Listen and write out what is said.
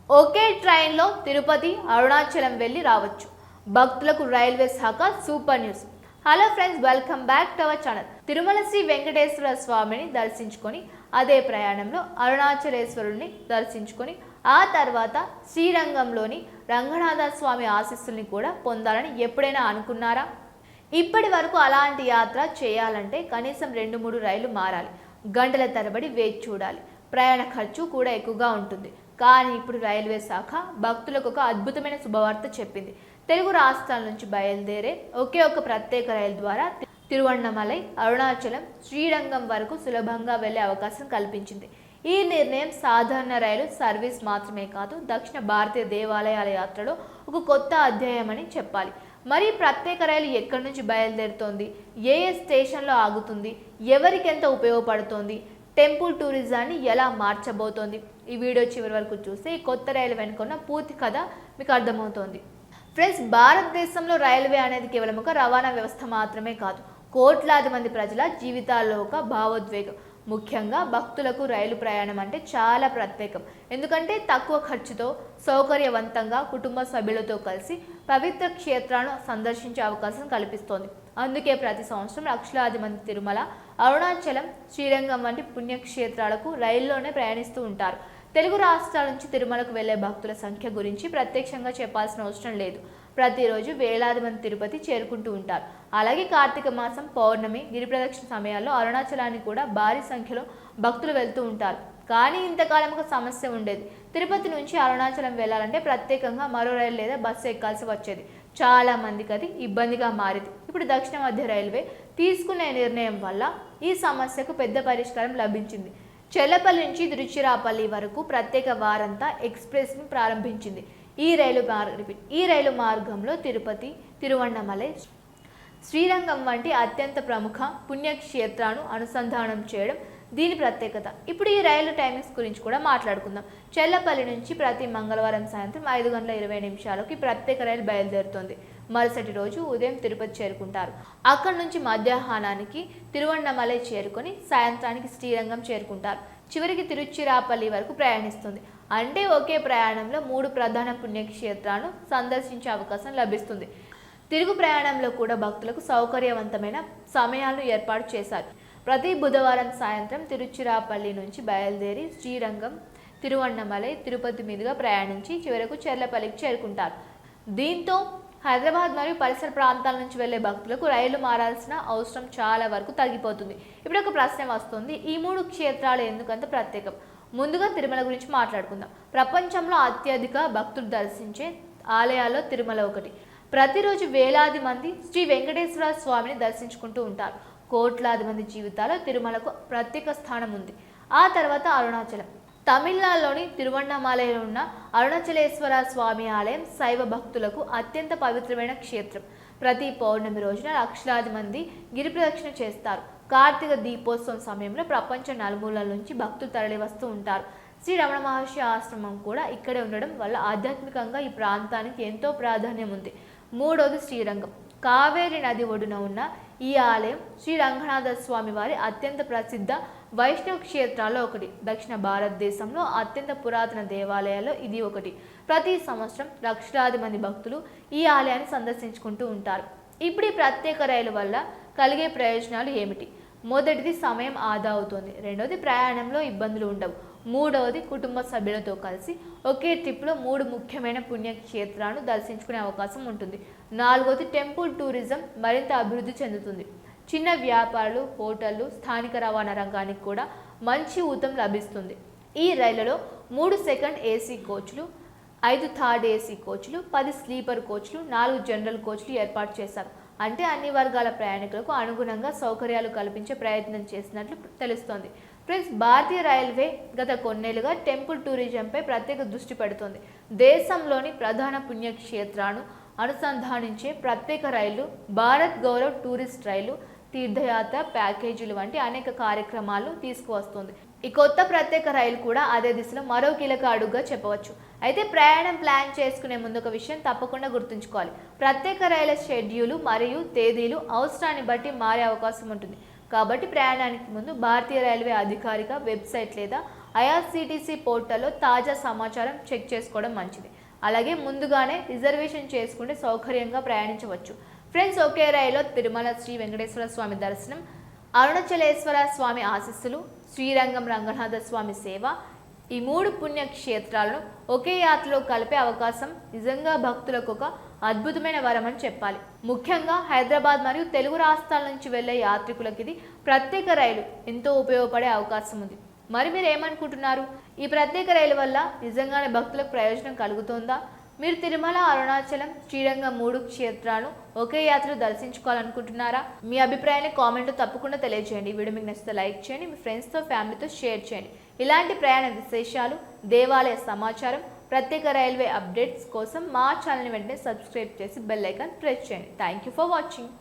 ఒకే ట్రైన్లో తిరుపతి అరుణాచలం వెళ్ళి రావచ్చు. భక్తులకు రైల్వే శాఖ super news. Hello friends, welcome back to our channel. Tirumala Shri Venkateswara స్వామిని దర్శించుకొని అదే ప్రయాణంలో అరుణాచలేశ్వరుని దర్శించుకొని ఆ తర్వాత శ్రీరంగంలోని రంగనాథ స్వామి ఆశీస్సుల్ని కూడా పొందాలని ఎప్పుడైనా అనుకున్నారా? ఇప్పటి వరకు అలాంటి యాత్ర చేయాలంటే కనీసం 2-3 రైళ్లు మారాలి, గంటల తరబడి వేచి చూడాలి, ప్రయాణ ఖర్చు కూడా ఎక్కువగా ఉంటుంది. కానీ ఇప్పుడు రైల్వే శాఖ భక్తులకు ఒక అద్భుతమైన శుభవార్త చెప్పింది. తెలుగు రాష్ట్రాల నుంచి బయలుదేరే ఒకే ఒక ప్రత్యేక రైలు ద్వారా తిరువణ్ణమలై, అరుణాచలం, శ్రీరంగం వరకు సులభంగా వెళ్లే అవకాశం కల్పించింది. ఈ నిర్ణయం సాధారణ రైలు సర్వీస్ మాత్రమే కాదు, దక్షిణ భారతీయ దేవాలయాల యాత్రలో ఒక కొత్త అధ్యాయమని చెప్పాలి. మరి ప్రత్యేక రైలు ఎక్కడి నుంచి బయలుదేరుతోంది, ఏ స్టేషన్లో ఆగుతుంది, ఎవరికి ఎంత ఉపయోగపడుతోంది, టెంపుల్ టూరిజాన్ని ఎలా మార్చబోతోంది, ఈ వీడియో చివరి వరకు చూస్తే ఈ కొత్త రైలు వెనుకున్న పూర్తి కథ మీకు అర్థమవుతోంది. ఫ్రెండ్స్, భారతదేశంలో రైల్వే అనేది కేవలం ఒక రవాణా వ్యవస్థ మాత్రమే కాదు, కోట్లాది మంది ప్రజల జీవితాల్లో ఒక భావోద్వేగం. ముఖ్యంగా భక్తులకు రైలు ప్రయాణం అంటే చాలా ప్రత్యేకం. ఎందుకంటే తక్కువ ఖర్చుతో సౌకర్యవంతంగా కుటుంబ సభ్యులతో కలిసి పవిత్ర క్షేత్రాలను సందర్శించే అవకాశం కల్పిస్తోంది. అందుకే ప్రతి సంవత్సరం లక్షలాది మంది తిరుమల, అరుణాచలం, శ్రీరంగం వంటి పుణ్యక్షేత్రాలకు రైల్లోనే ప్రయాణిస్తూ ఉంటారు. తెలుగు రాష్ట్రాల నుంచి తిరుమలకు వెళ్లే భక్తుల సంఖ్య గురించి ప్రత్యక్షంగా చెప్పాల్సిన అవసరం లేదు. ప్రతిరోజు వేలాది మంది తిరుపతి చేరుకుంటూ ఉంటారు. అలాగే కార్తీక మాసం, పౌర్ణమి, గిరిప్రదక్షిణ సమయాల్లో అరుణాచలానికి కూడా భారీ సంఖ్యలో భక్తులు వెళ్తూ ఉంటారు. కానీ ఇంతకాలం ఒక సమస్య ఉండేది. తిరుపతి నుంచి అరుణాచలం వెళ్ళాలంటే ప్రత్యేకంగా మరో రైలు లేదా బస్సు ఎక్కాల్సి వచ్చేది. చాలా మందికి అది ఇబ్బందిగా మారింది. ఇప్పుడు దక్షిణ మధ్య రైల్వే తీసుకునే నిర్ణయం వల్ల ఈ సమస్యకు పెద్ద పరిష్కారం లభించింది. చెల్లపల్లి నుంచి తిరుచిరాపల్లి వరకు ప్రత్యేక వారంతా ఎక్స్ప్రెస్ని ప్రారంభించింది. ఈ రైలు మార్గంలో తిరుపతి, తిరువణ్ణమలై, శ్రీరంగం వంటి అత్యంత ప్రముఖ పుణ్యక్షేత్రాలను అనుసంధానం చేయడం దీని ప్రత్యేకత. ఇప్పుడు ఈ రైలు టైమింగ్స్ గురించి కూడా మాట్లాడుకుందాం. చెల్లపల్లి నుంచి ప్రతి మంగళవారం సాయంత్రం 5:20 ప్రత్యేక రైలు బయలుదేరుతోంది. మరుసటి రోజు ఉదయం తిరుపతి చేరుకుంటారు. అక్కడి నుంచి మధ్యాహ్నానికి తిరువణ్ణమలై చేరుకొని సాయంత్రానికి శ్రీరంగం చేరుకుంటారు. చివరికి తిరుచిరాపల్లి వరకు ప్రయాణిస్తుంది. అంటే ఒకే ప్రయాణంలో 3 ప్రధాన పుణ్యక్షేత్రాలను సందర్శించే అవకాశం లభిస్తుంది. తిరుగు ప్రయాణంలో కూడా భక్తులకు సౌకర్యవంతమైన సమయాలను ఏర్పాటు చేశారు. ప్రతి బుధవారం సాయంత్రం తిరుచిరాపల్లి నుంచి బయలుదేరి శ్రీరంగం, తిరువణ్ణమలై, తిరుపతి మీదుగా ప్రయాణించి చివరకు చెర్లపల్లికి చేరుకుంటారు. దీంతో హైదరాబాద్ మరియు పరిసర ప్రాంతాల నుంచి వెళ్లే భక్తులకు రైలు మారాల్సిన అవసరం చాలా వరకు తగ్గిపోతుంది. ఇప్పుడు ఒక ప్రశ్న వస్తుంది, ఈ 3 క్షేత్రాలు ఎందుకంత ప్రత్యేకం? ముందుగా తిరుమల గురించి మాట్లాడుకుందాం. ప్రపంచంలో అత్యధిక భక్తులు దర్శించే ఆలయాల్లో తిరుమల ఒకటి. ప్రతిరోజు వేలాది మంది శ్రీ వెంకటేశ్వర స్వామిని దర్శించుకుంటూ ఉంటారు. కోట్లాది మంది జీవితాల్లో తిరుమలకు ప్రత్యేక స్థానం ఉంది. ఆ తర్వాత అరుణాచలం. తమిళనాడులోని తిరువణ్ణమలైలో ఉన్న అరుణాచలేశ్వర స్వామి ఆలయం శైవ భక్తులకు అత్యంత పవిత్రమైన క్షేత్రం. ప్రతి పౌర్ణమి రోజున లక్షలాది మంది గిరిప్రదక్షిణ చేస్తారు. కార్తీక దీపోత్సవం సమయంలో ప్రపంచ నలుమూలల నుంచి భక్తులు తరలి వస్తూ ఉంటారు. శ్రీ రమణ మహర్షి ఆశ్రమం కూడా ఇక్కడే ఉండడం వల్ల ఆధ్యాత్మికంగా ఈ ప్రాంతానికి ఎంతో ప్రాధాన్యం ఉంది. మూడవది శ్రీరంగం. కావేరి నది ఒడ్డున ఉన్న ఈ ఆలయం శ్రీ రంగనాథ స్వామి వారి అత్యంత ప్రసిద్ధ వైష్ణవ క్షేత్రాల్లో ఒకటి. దక్షిణ భారతదేశంలో అత్యంత పురాతన దేవాలయాల్లో ఇది ఒకటి. ప్రతి సంవత్సరం లక్షలాది మంది భక్తులు ఈ ఆలయాన్ని సందర్శించుకుంటూ ఉంటారు. ఇప్పుడు ఈ ప్రత్యేక రైలు వల్ల కలిగే ప్రయోజనాలు ఏమిటి? మొదటిది, సమయం ఆదా అవుతుంది. రెండవది, ప్రయాణంలో ఇబ్బందులు ఉండవు. మూడవది, కుటుంబ సభ్యులతో కలిసి ఒకే ట్రిప్లో 3 ముఖ్యమైన పుణ్యక్షేత్రాలను దర్శించుకునే అవకాశం ఉంటుంది. నాలుగవది, టెంపుల్ టూరిజం మరింత అభివృద్ధి చెందుతుంది. చిన్న వ్యాపారాలు, హోటళ్లు, స్థానిక రవాణా రంగానికి కూడా మంచి ఊతం లభిస్తుంది. ఈ రైళ్లలో 3 సెకండ్ ఏసీ కోచ్లు, 5 థర్డ్ ఏసీ కోచ్లు, 10 స్లీపర్ కోచ్లు, 4 జనరల్ కోచ్లు ఏర్పాటు చేశారు. అంటే అన్ని వర్గాల ప్రయాణికులకు అనుగుణంగా సౌకర్యాలు కల్పించే ప్రయత్నం చేసినట్లు తెలుస్తోంది. ఫ్రెండ్స్, భారతీయ రైల్వే గత కొన్నేళ్లుగా టెంపుల్ టూరిజంపై ప్రత్యేక దృష్టి పెడుతోంది. దేశంలోని ప్రధాన పుణ్యక్షేత్రాలను అనుసంధానించే ప్రత్యేక రైళ్లు, భారత్ గౌరవ్ టూరిస్ట్ రైలు, తీర్థయాత్ర ప్యాకేజీలు వంటి అనేక కార్యక్రమాలు తీసుకువస్తుంది. ఈ కొత్త ప్రత్యేక రైలు కూడా అదే దిశలో మరో కీలక అడుగుగా చెప్పవచ్చు. అయితే ప్రయాణం ప్లాన్ చేసుకునే ముందు ఒక విషయం తప్పకుండా గుర్తుంచుకోవాలి. ప్రత్యేక రైళ్ల షెడ్యూలు మరియు తేదీలు అవసరాన్ని బట్టి మారే అవకాశం ఉంటుంది. కాబట్టి ప్రయాణానికి ముందు భారతీయ రైల్వే అధికారిక వెబ్సైట్ లేదా ఐఆర్సీటీసీ పోర్టల్లో తాజా సమాచారం చెక్ చేసుకోవడం మంచిది. అలాగే ముందుగానే రిజర్వేషన్ చేసుకుంటే సౌకర్యంగా ప్రయాణించవచ్చు. ఫ్రెండ్స్, ఒకే రైల్లో తిరుమల శ్రీ వెంకటేశ్వర స్వామి దర్శనం, అరుణాచలేశ్వర స్వామి ఆశీస్సులు, శ్రీరంగం రంగనాథ స్వామి సేవ, ఈ 3 పుణ్యక్షేత్రాలను ఒకే యాత్రలో కలిపే అవకాశం నిజంగా భక్తులకు ఒక అద్భుతమైన వరం అని చెప్పాలి. ముఖ్యంగా హైదరాబాద్ మరియు తెలుగు రాష్ట్రాల నుంచి వెళ్లే యాత్రికులకు ఇది ప్రత్యేక రైలు ఎంతో ఉపయోగపడే అవకాశం ఉంది. మరి మీరు ఏమనుకుంటున్నారు? ఈ ప్రత్యేక రైలు వల్ల నిజంగానే భక్తులకు ప్రయోజనం కలుగుతుందా? మీరు తిరుమల, అరుణాచలం, శ్రీరంగం 3 క్షేత్రాలను ఒకే యాత్రలో దర్శించుకోవాలనుకుంటున్నారా? మీ అభిప్రాయాన్ని కామెంట్లో తప్పకుండా తెలియజేయండి. వీడియో మీకు నచ్చితే లైక్ చేయండి, మీ ఫ్రెండ్స్తో, ఫ్యామిలీతో షేర్ చేయండి. ఇలాంటి ప్రయాణ విశేషాలు, దేవాలయ సమాచారం, ప్రత్యేక రైల్వే అప్డేట్స్ కోసం మా ఛానల్ని వెంటనే సబ్స్క్రైబ్ చేసి బెల్ ఐకాన్ ప్రెస్ చేయండి. Thank you for watching.